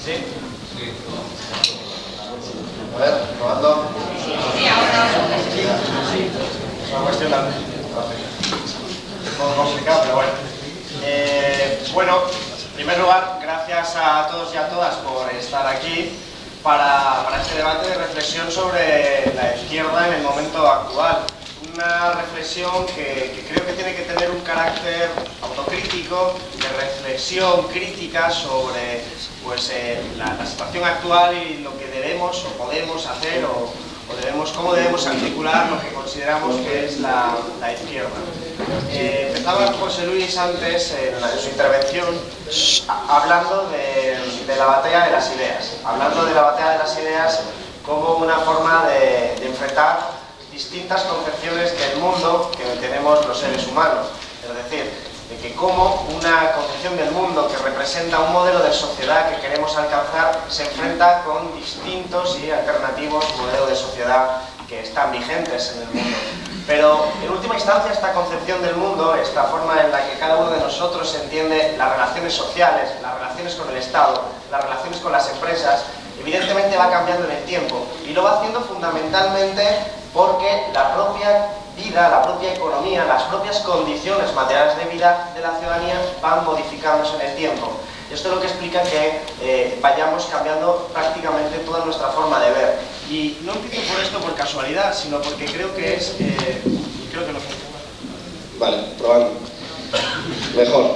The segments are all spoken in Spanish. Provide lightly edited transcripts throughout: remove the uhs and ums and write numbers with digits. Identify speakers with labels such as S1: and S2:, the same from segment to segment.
S1: ¿Sí? Sí. A ver, probando.
S2: Sí, ahora.
S1: Es una cuestión un poco complicada, pero bueno. Bueno, en primer lugar, gracias a todos y a todas por estar aquí para este debate de reflexión sobre la izquierda en el momento actual. Una reflexión que creo que tiene que tener un carácter autocrítico, de reflexión crítica sobre la situación actual y lo que debemos o podemos hacer cómo debemos articular lo que consideramos que es la izquierda. Empezaba José Luis antes en su intervención hablando de la batalla de las ideas, como una forma de enfrentar distintas concepciones del mundo que tenemos los seres humanos. Es decir, de que como una concepción del mundo que representa un modelo de sociedad que queremos alcanzar se enfrenta con distintos y alternativos modelos de sociedad que están vigentes en el mundo. Pero en última instancia esta concepción del mundo, esta forma en la que cada uno de nosotros entiende las relaciones sociales, las relaciones con el Estado, las relaciones con las empresas, evidentemente va cambiando en el tiempo y lo va haciendo fundamentalmente porque la propia vida, la propia economía, las propias condiciones materiales de vida de la ciudadanía van modificándose en el tiempo. Esto es lo que explica que vayamos cambiando prácticamente toda nuestra forma de ver. Y no empiezo por esto por casualidad, sino porque creo que es... creo que no funciona.
S3: Vale, probando. Mejor.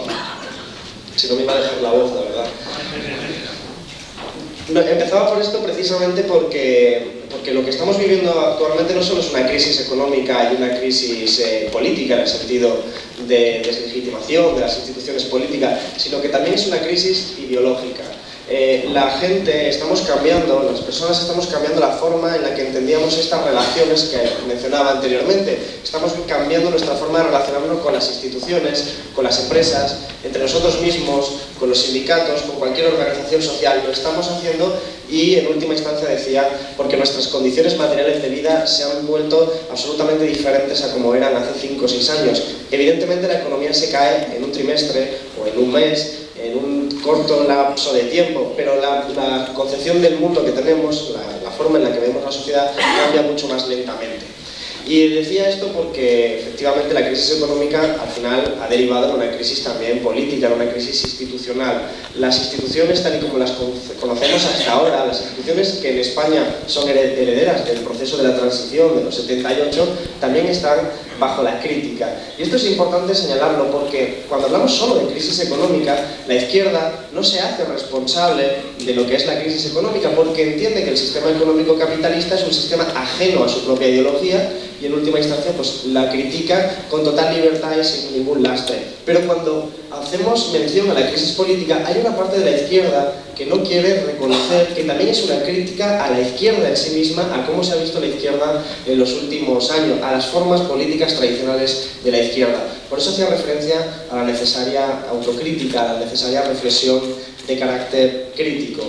S3: Si no me iba a dejar la voz, la verdad. Empezaba por esto precisamente porque lo que estamos viviendo actualmente no solo es una crisis económica y una crisis política en el sentido de deslegitimación de las instituciones políticas, sino que también es una crisis ideológica. La gente estamos cambiando, las personas estamos cambiando la forma en la que entendíamos estas relaciones que mencionaba anteriormente. Estamos cambiando nuestra forma de relacionarnos con las instituciones, con las empresas, entre nosotros mismos, con los sindicatos, con cualquier organización social. Lo estamos haciendo y en última instancia decía porque nuestras condiciones materiales de vida se han vuelto absolutamente diferentes a como eran hace 5 o 6 años. Evidentemente la economía se cae en un trimestre o en un mes, en un corto lapso de tiempo, pero la concepción del mundo que tenemos, la forma en la que vemos la sociedad, cambia mucho más lentamente. Y decía esto porque efectivamente la crisis económica al final ha derivado en una crisis también política, en una crisis institucional. Las instituciones tal y como las conocemos hasta ahora, las instituciones que en España son herederas del proceso de la transición de los 78, también están bajo la crítica. Y esto es importante señalarlo porque cuando hablamos solo de crisis económica, la izquierda no se hace responsable de lo que es la crisis económica porque entiende que el sistema económico capitalista es un sistema ajeno a su propia ideología y en última instancia pues la critica con total libertad y sin ningún lastre. Pero cuando hacemos mención a la crisis política, hay una parte de la izquierda que no quiere reconocer que también es una crítica a la izquierda en sí misma, a cómo se ha visto la izquierda en los últimos años, a las formas políticas tradicionales de la izquierda. Por eso hacía referencia a la necesaria autocrítica, a la necesaria reflexión de carácter crítico.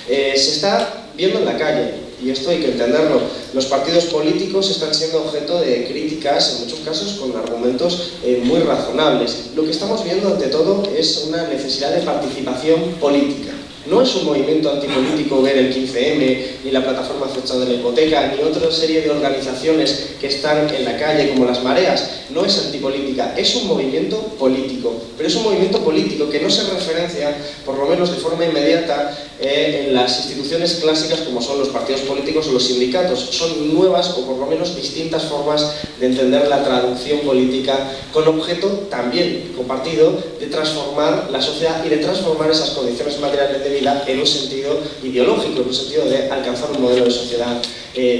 S3: Se está viendo en la calle, y esto hay que entenderlo, los partidos políticos están siendo objeto de críticas, en muchos casos con argumentos muy razonables. Lo que estamos viendo ante todo es una necesidad de participación política. No es un movimiento antipolítico ver el 15M, ni la plataforma Fecha de la Hipoteca, ni otra serie de organizaciones que están en la calle como las mareas. No es antipolítica, es un movimiento político. Pero es un movimiento político que no se referencia, por lo menos de forma inmediata, en las instituciones clásicas como son los partidos políticos o los sindicatos. Son nuevas o por lo menos distintas formas de entender la traducción política con objeto también compartido de transformar la sociedad y de transformar esas condiciones materiales de vida en un sentido ideológico, en un sentido de alcanzar un modelo de sociedad,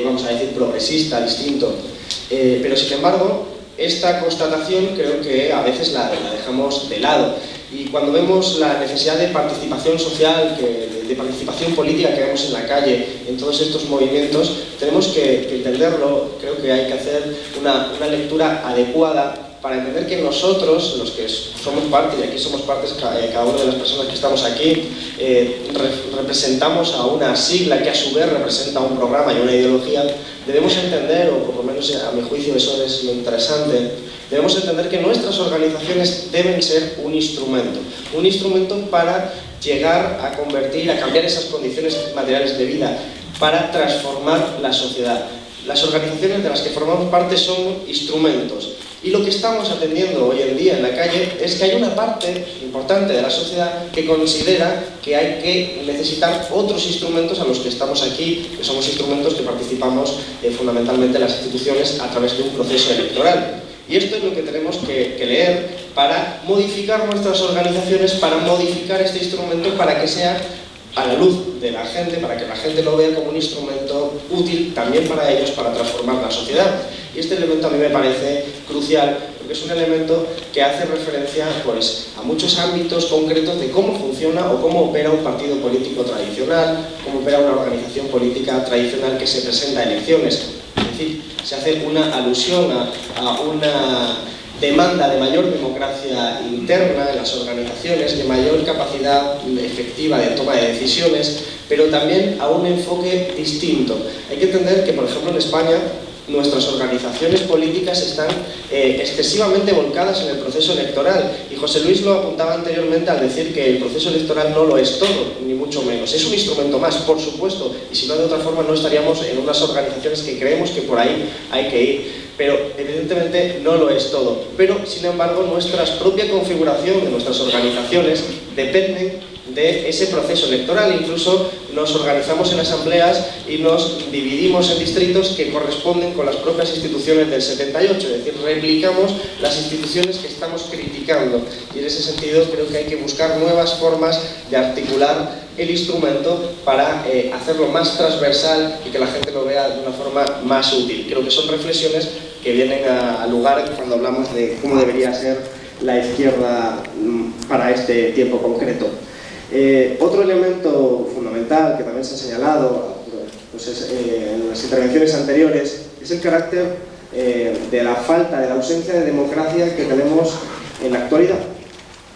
S3: vamos a decir, progresista, distinto. Pero sin embargo, esta constatación creo que a veces la dejamos de lado. Y cuando vemos la necesidad de participación social, de participación política que vemos en la calle, en todos estos movimientos, tenemos que entenderlo. Creo que hay que hacer una lectura adecuada para entender que nosotros, los que somos parte, y aquí somos partes cada una de las personas que estamos aquí, representamos a una sigla que a su vez representa un programa y una ideología. Debemos entender, o por lo menos a mi juicio eso es lo interesante, debemos entender que nuestras organizaciones deben ser un instrumento para llegar a convertir, a cambiar esas condiciones materiales de vida para transformar la sociedad. Las organizaciones de las que formamos parte son instrumentos. Y lo que estamos atendiendo hoy en día en la calle es que hay una parte importante de la sociedad que considera que hay que necesitar otros instrumentos a los que estamos aquí, que somos instrumentos que participamos fundamentalmente en las instituciones a través de un proceso electoral. Y esto es lo que tenemos que leer para modificar nuestras organizaciones, para modificar este instrumento para que sea a la luz de la gente, para que la gente lo vea como un instrumento útil también para ellos, para transformar la sociedad. Y este elemento a mí me parece crucial, porque es un elemento que hace referencia pues, a muchos ámbitos concretos de cómo funciona o cómo opera un partido político tradicional, cómo opera una organización política tradicional que se presenta a elecciones. Es decir, se hace una alusión a una demanda de mayor democracia interna en las organizaciones, de mayor capacidad efectiva de toma de decisiones, pero también a un enfoque distinto. Hay que entender que, por ejemplo, en España nuestras organizaciones políticas están excesivamente volcadas en el proceso electoral, y José Luis lo apuntaba anteriormente al decir que el proceso electoral no lo es todo, ni mucho menos. Es un instrumento más, por supuesto, y si no, de otra forma no estaríamos en unas organizaciones que creemos que por ahí hay que ir. Pero evidentemente no lo es todo. Pero, sin embargo, nuestra propia configuración de nuestras organizaciones depende de ese proceso electoral. Incluso nos organizamos en asambleas y nos dividimos en distritos que corresponden con las propias instituciones del 78, es decir, replicamos las instituciones que estamos criticando. Y en ese sentido creo que hay que buscar nuevas formas de articular el instrumento para hacerlo más transversal y que la gente lo vea de una forma más útil. Creo que son reflexiones que vienen a lugar cuando hablamos de cómo debería ser la izquierda para este tiempo concreto. Otro elemento fundamental que también se ha señalado pues en las intervenciones anteriores es el carácter de la falta, de la ausencia de democracia que tenemos en la actualidad.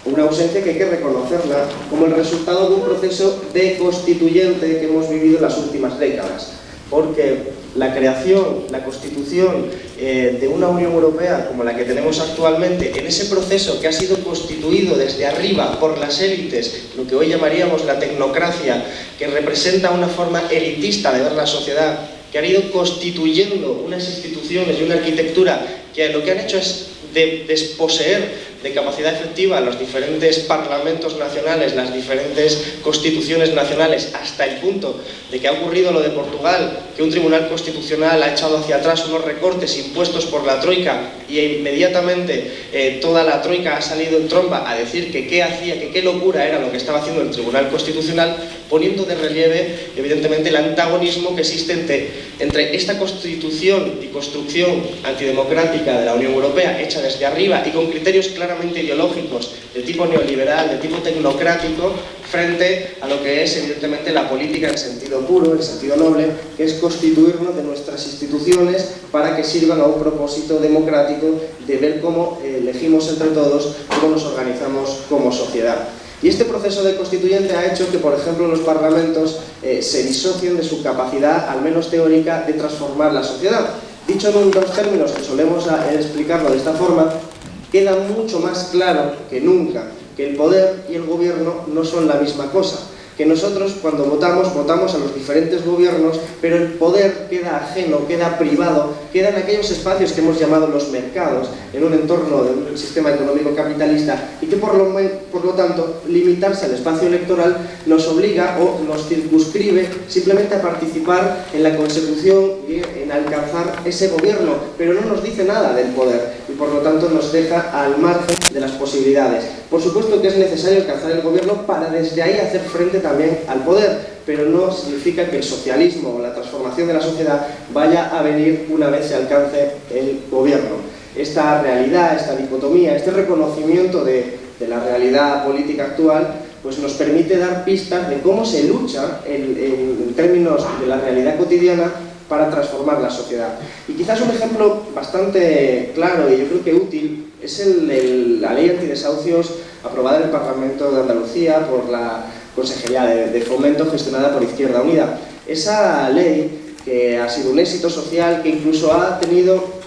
S3: Una ausencia que hay que reconocerla como el resultado de un proceso deconstituyente que hemos vivido en las últimas décadas. Porque la creación, la constitución de una Unión Europea como la que tenemos actualmente, en ese proceso que ha sido constituido desde arriba por las élites, lo que hoy llamaríamos la tecnocracia, que representa una forma elitista de ver la sociedad, que han ido constituyendo unas instituciones y una arquitectura que lo que han hecho es desposeer de capacidad efectiva a los diferentes parlamentos nacionales, las diferentes constituciones nacionales, hasta el punto de que ha ocurrido lo de Portugal, que un tribunal constitucional ha echado hacia atrás unos recortes impuestos por la Troika y inmediatamente toda la Troika ha salido en tromba a decir que qué hacía, que qué locura era lo que estaba haciendo el tribunal constitucional, poniendo de relieve evidentemente el antagonismo que existe entre esta constitución y construcción antidemocrática de la Unión Europea hecha desde arriba y con criterios claramente ideológicos de tipo neoliberal, de tipo tecnocrático, frente a lo que es evidentemente la política en sentido puro, en sentido noble, que es constituirnos de nuestras instituciones para que sirvan a un propósito democrático de ver cómo elegimos entre todos, cómo nos organizamos como sociedad. Y este proceso de constituyente ha hecho que, por ejemplo, los parlamentos se disocien de su capacidad, al menos teórica, de transformar la sociedad. Dicho en dos términos que solemos explicarlo de esta forma, queda mucho más claro que nunca que el poder y el gobierno no son la misma cosa. Que nosotros cuando votamos a los diferentes gobiernos, pero el poder queda ajeno, queda privado, queda en aquellos espacios que hemos llamado los mercados, en un entorno de un sistema económico capitalista, y que por lo tanto limitarse al espacio electoral nos obliga o nos circunscribe simplemente a participar en la consecución y en alcanzar ese gobierno, pero no nos dice nada del poder y por lo tanto nos deja al margen de las posibilidades. Por supuesto que es necesario alcanzar el gobierno para desde ahí hacer frente también al poder, pero no significa que el socialismo o la transformación de la sociedad vaya a venir una vez se alcance el gobierno. Esta realidad, esta dicotomía, este reconocimiento de la realidad política actual, pues nos permite dar pistas de cómo se lucha en términos de la realidad cotidiana para transformar la sociedad. Y quizás un ejemplo bastante claro y yo creo que útil es la ley antidesahucios aprobada en el Parlamento de Andalucía por la Consejería de Fomento gestionada por Izquierda Unida. Esa ley, que ha sido un éxito social, que incluso ha tenido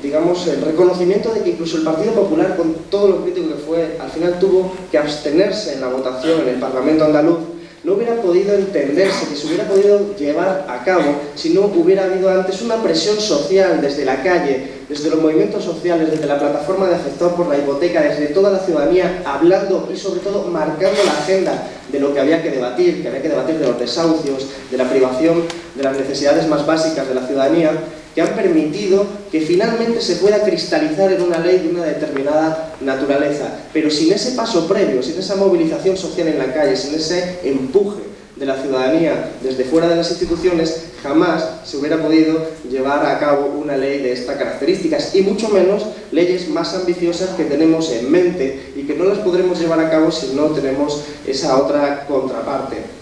S3: digamos, el reconocimiento de que incluso el Partido Popular, con todo lo crítico que fue, al final tuvo que abstenerse en la votación en el Parlamento andaluz, no hubiera podido entenderse, que se hubiera podido llevar a cabo si no hubiera habido antes una presión social desde la calle, desde los movimientos sociales, desde la plataforma de afectados por la hipoteca, desde toda la ciudadanía, hablando y sobre todo marcando la agenda de lo que había que debatir de los desahucios, de la privación de las necesidades más básicas de la ciudadanía, que han permitido que finalmente se pueda cristalizar en una ley de una determinada naturaleza. Pero sin ese paso previo, sin esa movilización social en la calle, sin ese empuje de la ciudadanía desde fuera de las instituciones, jamás se hubiera podido llevar a cabo una ley de estas características, y mucho menos leyes más ambiciosas que tenemos en mente y que no las podremos llevar a cabo si no tenemos esa otra contraparte.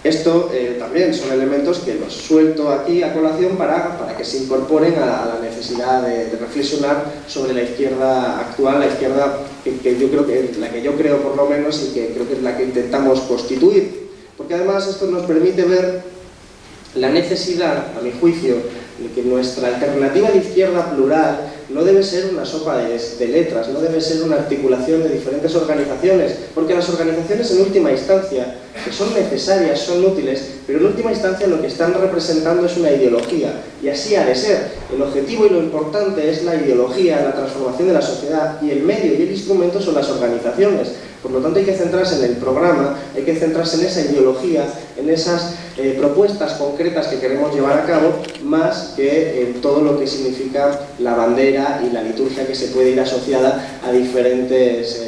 S3: Esto también son elementos que los suelto aquí a colación para que se incorporen a la necesidad de reflexionar sobre la izquierda actual, la izquierda que yo creo que la que yo creo por lo menos, y que creo que es la que intentamos constituir. Porque además esto nos permite ver la necesidad, a mi juicio, de que nuestra alternativa de izquierda plural no debe ser una sopa de letras, no debe ser una articulación de diferentes organizaciones, porque las organizaciones en última instancia, que son necesarias, son útiles, pero en última instancia lo que están representando es una ideología, y así ha de ser. El objetivo y lo importante es la ideología, la transformación de la sociedad, y el medio y el instrumento son las organizaciones. Por lo tanto, hay que centrarse en el programa, hay que centrarse en esa ideología, en esas propuestas concretas que queremos llevar a cabo, más que en todo lo que significa la bandera y la liturgia que se puede ir asociada a diferentes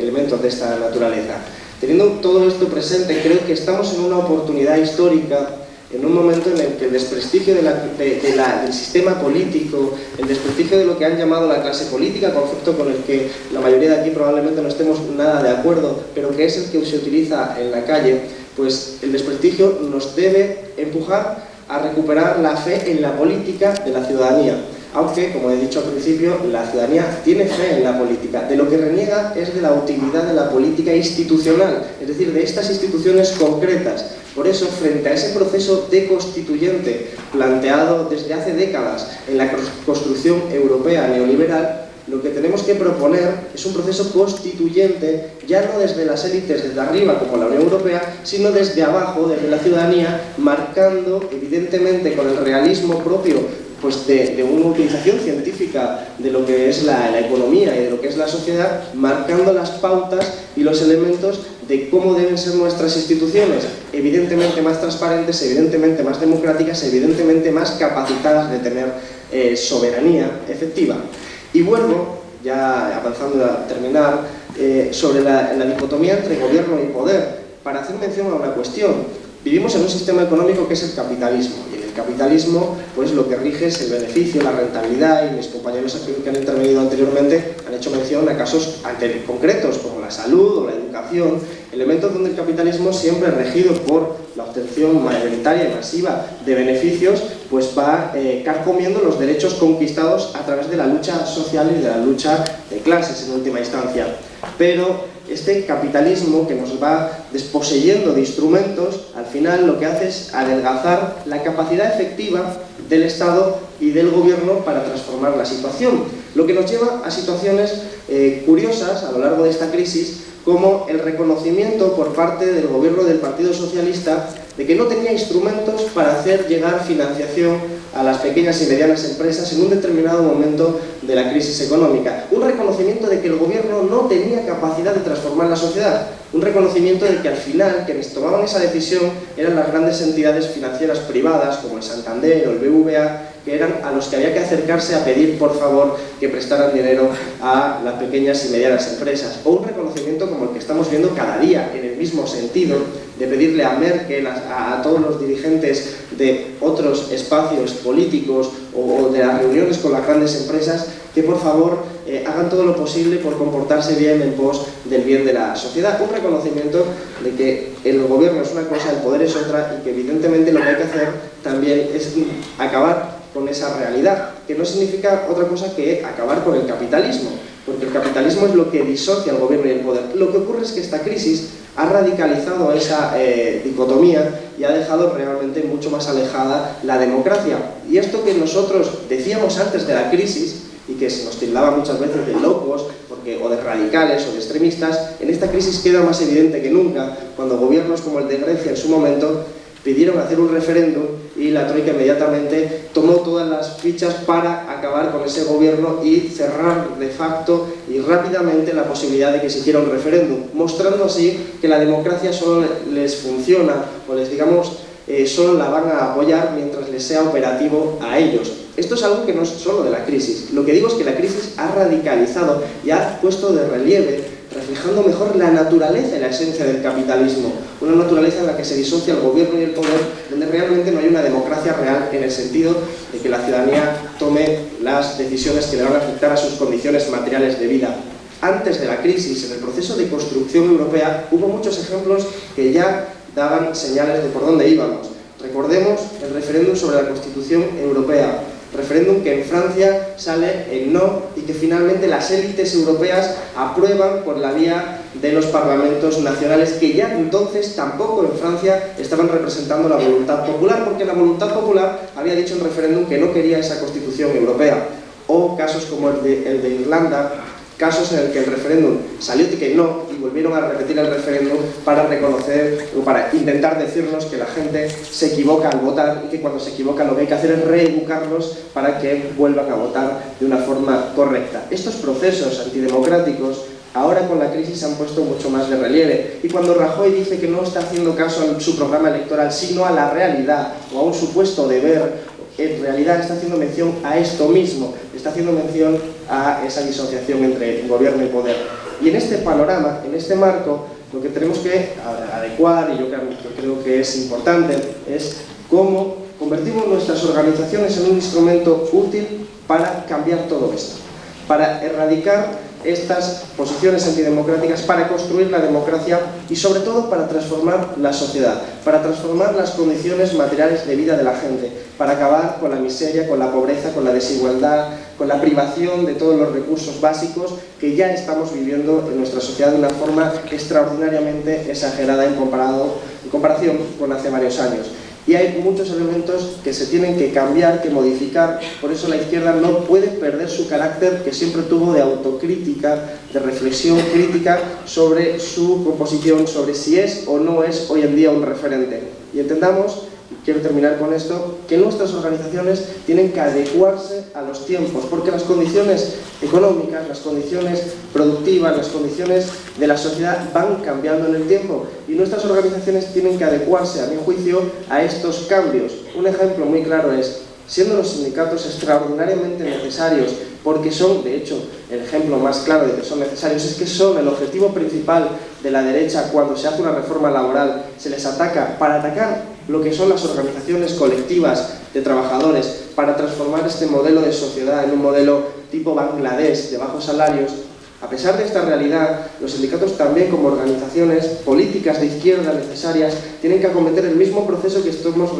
S3: elementos de esta naturaleza. Teniendo todo esto presente, creo que estamos en una oportunidad histórica, en un momento en el que el desprestigio del sistema político, el desprestigio de lo que han llamado la clase política, concepto con el que la mayoría de aquí probablemente no estemos nada de acuerdo, pero que es el que se utiliza en la calle, pues el desprestigio nos debe empujar a recuperar la fe en la política de la ciudadanía. Aunque, como he dicho al principio, la ciudadanía tiene fe en la política. De lo que reniega es de la utilidad de la política institucional, es decir, de estas instituciones concretas. Por eso, frente a ese proceso deconstituyente planteado desde hace décadas en la construcción europea neoliberal, lo que tenemos que proponer es un proceso constituyente, ya no desde las élites desde arriba como la Unión Europea, sino desde abajo, desde la ciudadanía, marcando evidentemente con el realismo propio pues de una utilización científica de lo que es la economía y de lo que es la sociedad, marcando las pautas y los elementos de cómo deben ser nuestras instituciones, evidentemente más transparentes, evidentemente más democráticas, evidentemente más capacitadas de tener soberanía efectiva. Y vuelvo, ya avanzando a terminar, sobre la dicotomía entre gobierno y poder, para hacer mención a una cuestión. Vivimos en un sistema económico que es el capitalismo, y en el capitalismo pues lo que rige es el beneficio, la rentabilidad, y mis compañeros que han intervenido anteriormente han hecho mención a casos concretos como la salud o la educación, elementos donde el capitalismo, siempre regido por la obtención mayoritaria y masiva de beneficios, pues va carcomiendo los derechos conquistados a través de la lucha social y de la lucha de clases en última instancia. Pero este capitalismo que nos va desposeyendo de instrumentos, al final lo que hace es adelgazar la capacidad efectiva del Estado y del Gobierno para transformar la situación, lo que nos lleva a situaciones curiosas a lo largo de esta crisis, como el reconocimiento por parte del Gobierno del Partido Socialista de que no tenía instrumentos para hacer llegar financiación a las pequeñas y medianas empresas en un determinado momento de la crisis económica. Un reconocimiento de que el Gobierno no tenía capacidad de transformar la sociedad. Un reconocimiento de que al final quienes tomaban esa decisión eran las grandes entidades financieras privadas como el Santander o el BBVA, que eran a los que había que acercarse a pedir por favor que prestaran dinero a las pequeñas y medianas empresas. O un reconocimiento como el que estamos viendo cada día, en el mismo sentido, de pedirle a Merkel, a todos los dirigentes de otros espacios políticos o de las reuniones con las grandes empresas, que por favor hagan todo lo posible por comportarse bien en pos del bien de la sociedad. Un reconocimiento de que el gobierno es una cosa, el poder es otra, y que evidentemente lo que hay que hacer también es acabar con esa realidad, que no significa otra cosa que acabar con el capitalismo, porque el capitalismo es lo que disocia al gobierno y el poder. Lo que ocurre es que esta crisis ha radicalizado esa dicotomía y ha dejado realmente mucho más alejada la democracia. Y esto que nosotros decíamos antes de la crisis, y que se nos tildaba muchas veces de locos, o de radicales o de extremistas, en esta crisis queda más evidente que nunca, cuando gobiernos como el de Grecia en su momento pidieron hacer un referéndum y la Troika inmediatamente tomó todas las fichas para acabar con ese gobierno y cerrar de facto y rápidamente la posibilidad de que se hiciera un referéndum, mostrando así que la democracia solo les funciona, o les digamos, solo la van a apoyar mientras les sea operativo a ellos. Esto es algo que no es solo de la crisis. Lo que digo es que la crisis ha radicalizado y ha puesto de relieve, reflejando mejor la naturaleza y la esencia del capitalismo. Una naturaleza en la que se disocia el gobierno y el poder, donde realmente no hay una democracia real en el sentido de que la ciudadanía tome las decisiones que le van a afectar a sus condiciones materiales de vida. Antes de la crisis, en el proceso de construcción europea, hubo muchos ejemplos que ya daban señales de por dónde íbamos. Recordemos el referéndum sobre la Constitución Europea, referéndum que en Francia sale en no y que finalmente las élites europeas aprueban por la vía de los parlamentos nacionales, que ya entonces tampoco en Francia estaban representando la voluntad popular, porque la voluntad popular había dicho en referéndum que no quería esa Constitución Europea. O casos como el de Irlanda, casos en el que el referéndum salió de que no y volvieron a repetir el referéndum para reconocer o para intentar decirnos que la gente se equivoca al votar y que cuando se equivoca lo que hay que hacer es reeducarlos para que vuelvan a votar de una forma correcta. Estos procesos antidemocráticos ahora con la crisis se han puesto mucho más de relieve, y cuando Rajoy dice que no está haciendo caso a su programa electoral sino a la realidad o a un supuesto deber, en realidad está haciendo mención a esto mismo, está haciendo mención a esa disociación entre gobierno y poder. Y en este panorama, en este marco, lo que tenemos que adecuar, y yo creo que es importante, es cómo convertimos nuestras organizaciones en un instrumento útil para cambiar todo esto, para erradicar estas posiciones antidemocráticas, para construir la democracia y sobre todo para transformar la sociedad, para transformar las condiciones materiales de vida de la gente, para acabar con la miseria, con la pobreza, con la desigualdad, con la privación de todos los recursos básicos que ya estamos viviendo en nuestra sociedad de una forma extraordinariamente exagerada en comparación con hace varios años. Y hay muchos elementos que se tienen que cambiar, que modificar, por eso la izquierda no puede perder su carácter que siempre tuvo de autocrítica, de reflexión crítica sobre su composición, sobre si es o no es hoy en día un referente. Y entendamos, y quiero terminar con esto, que nuestras organizaciones tienen que adecuarse a los tiempos, porque las condiciones económicas, las condiciones productivas, las condiciones de la sociedad van cambiando en el tiempo y nuestras organizaciones tienen que adecuarse, a mi juicio, a estos cambios. Un ejemplo muy claro es, siendo los sindicatos extraordinariamente necesarios, porque son, de hecho, el ejemplo más claro de que son necesarios, es que son el objetivo principal de la derecha cuando se hace una reforma laboral, se les ataca para atacar lo que son las organizaciones colectivas de trabajadores, para transformar este modelo de sociedad en un modelo tipo Bangladesh, de bajos salarios. A pesar de esta realidad, los sindicatos también como organizaciones políticas de izquierda necesarias tienen que acometer el mismo proceso que estamos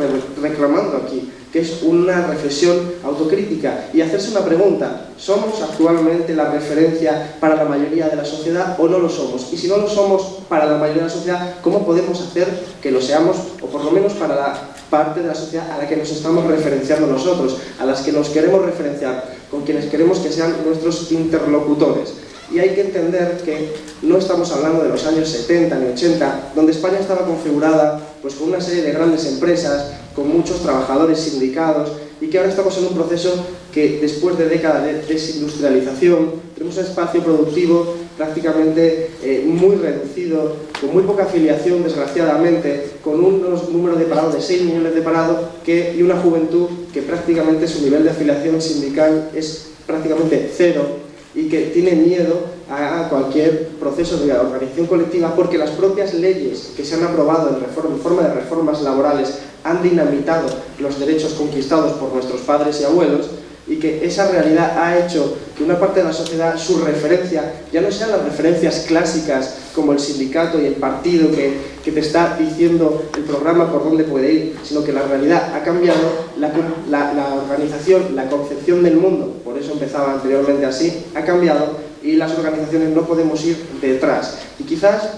S3: reclamando aquí, que es una reflexión autocrítica y hacerse una pregunta: ¿somos actualmente la referencia para la mayoría de la sociedad o no lo somos? Y si no lo somos para la mayoría de la sociedad, ¿cómo podemos hacer que lo seamos, o por lo menos para la parte de la sociedad a la que nos estamos referenciando nosotros, a las que nos queremos referenciar, con quienes queremos que sean nuestros interlocutores? Y hay que entender que no estamos hablando de los años 70 ni 80, donde España estaba configurada pues, con una serie de grandes empresas, con muchos trabajadores sindicados, y que ahora estamos en un proceso que después de décadas de desindustrialización tenemos un espacio productivo prácticamente muy reducido, con muy poca afiliación desgraciadamente, con unos números de parados de 6 millones de parados y una juventud que prácticamente su nivel de afiliación sindical es prácticamente cero, y que tiene miedo a cualquier proceso de organización colectiva porque las propias leyes que se han aprobado en forma de reformas laborales han dinamitado los derechos conquistados por nuestros padres y abuelos, y que esa realidad ha hecho que una parte de la sociedad, su referencia, ya no sean las referencias clásicas como el sindicato y el partido que
S2: que te está diciendo el programa por dónde puede ir, sino que la realidad ha cambiado, la organización, la concepción del mundo, por eso empezaba anteriormente así, ha cambiado y las organizaciones no podemos ir detrás. Y quizás,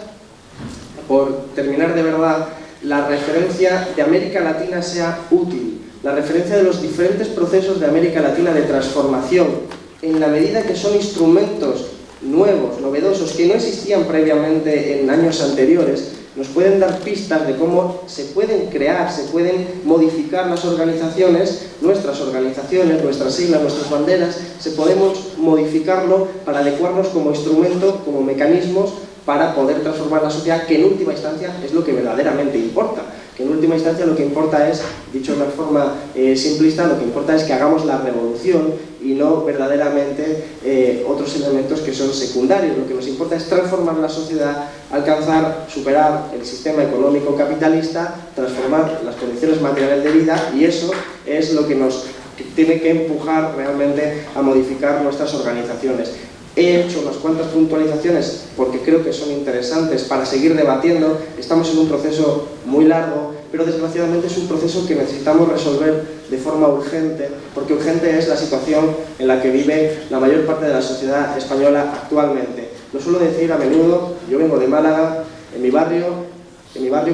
S2: por terminar de verdad, la referencia de América Latina sea útil, la referencia de los diferentes procesos de América Latina de transformación, en la medida que son instrumentos nuevos, novedosos, que no existían previamente en años anteriores, nos pueden dar pistas de cómo se pueden crear, se pueden modificar las organizaciones, nuestras siglas, nuestras banderas, podemos modificarlo para adecuarnos como instrumento, como mecanismos para poder transformar la sociedad, que en última instancia es lo que verdaderamente importa. Que en última instancia lo que importa es, dicho de una forma simplista, lo que importa es que hagamos la revolución y no verdaderamente otros elementos que son secundarios. Lo que nos importa es transformar la sociedad, alcanzar, superar el sistema económico capitalista, transformar las condiciones materiales de vida, y eso es lo que nos tiene que empujar realmente a modificar nuestras organizaciones. He hecho unas cuantas puntualizaciones porque creo que son interesantes para seguir debatiendo. Estamos en un proceso muy largo, pero desgraciadamente es un proceso que necesitamos resolver de forma urgente, porque urgente es la situación en la que vive la mayor parte de la sociedad española actualmente. Lo suelo decir a menudo, yo vengo de Málaga, en mi barrio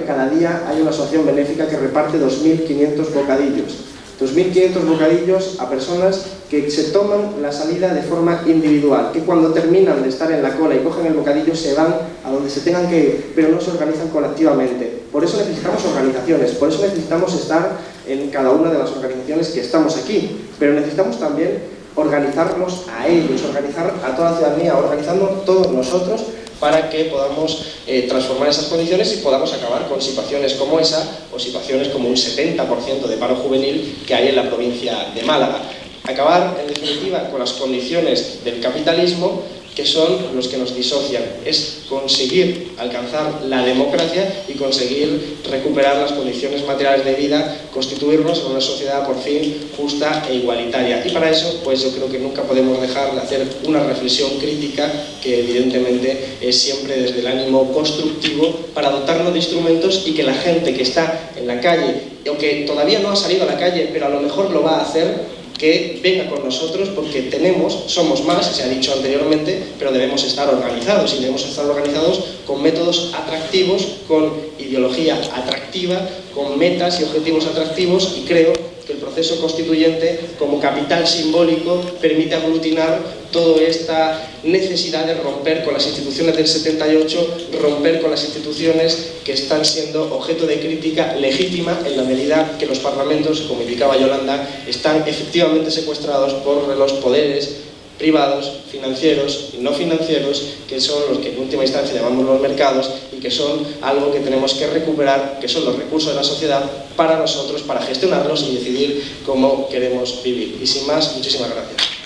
S2: cada día hay una asociación benéfica que reparte 2.500 bocadillos. 2.500 bocadillos a personas que se toman la salida de forma individual, que cuando terminan de estar en la cola y cogen el bocadillo se van a donde se tengan que ir, pero no se organizan colectivamente. Por eso necesitamos organizaciones, por eso necesitamos estar en cada una de las organizaciones que estamos aquí, pero necesitamos también organizarnos a ellos, organizar a toda la ciudadanía, organizarnos todos nosotros para que podamos transformar esas condiciones y podamos acabar con situaciones como esa o situaciones como un 70% de paro juvenil que hay en la provincia de Málaga. Acabar, en definitiva, con las condiciones del capitalismo que son los que nos disocian. Es conseguir alcanzar la democracia y conseguir recuperar las condiciones materiales de vida, constituirnos en una sociedad por fin justa e igualitaria. Y para eso, pues yo creo que nunca podemos dejar de hacer una reflexión crítica que evidentemente es siempre desde el ánimo constructivo para dotarnos de instrumentos y que la gente que está en la calle, o que todavía no ha salido a la calle, pero a lo mejor lo va a hacer, que venga con nosotros, porque somos más, se ha dicho anteriormente, pero debemos estar organizados, y debemos estar organizados con métodos atractivos, con ideología atractiva, con metas y objetivos atractivos, y creo que el proceso constituyente, como capital simbólico, permite aglutinar toda esta necesidad de romper con las instituciones del 78, romper con las instituciones que están siendo objeto de crítica legítima en la medida que los parlamentos, como indicaba Yolanda, están efectivamente secuestrados por los poderes privados, financieros y no financieros, que son los que en última instancia llamamos los mercados y que son algo que tenemos que recuperar, que son los recursos de la sociedad para nosotros, para gestionarlos y decidir cómo queremos vivir. Y sin más, muchísimas gracias.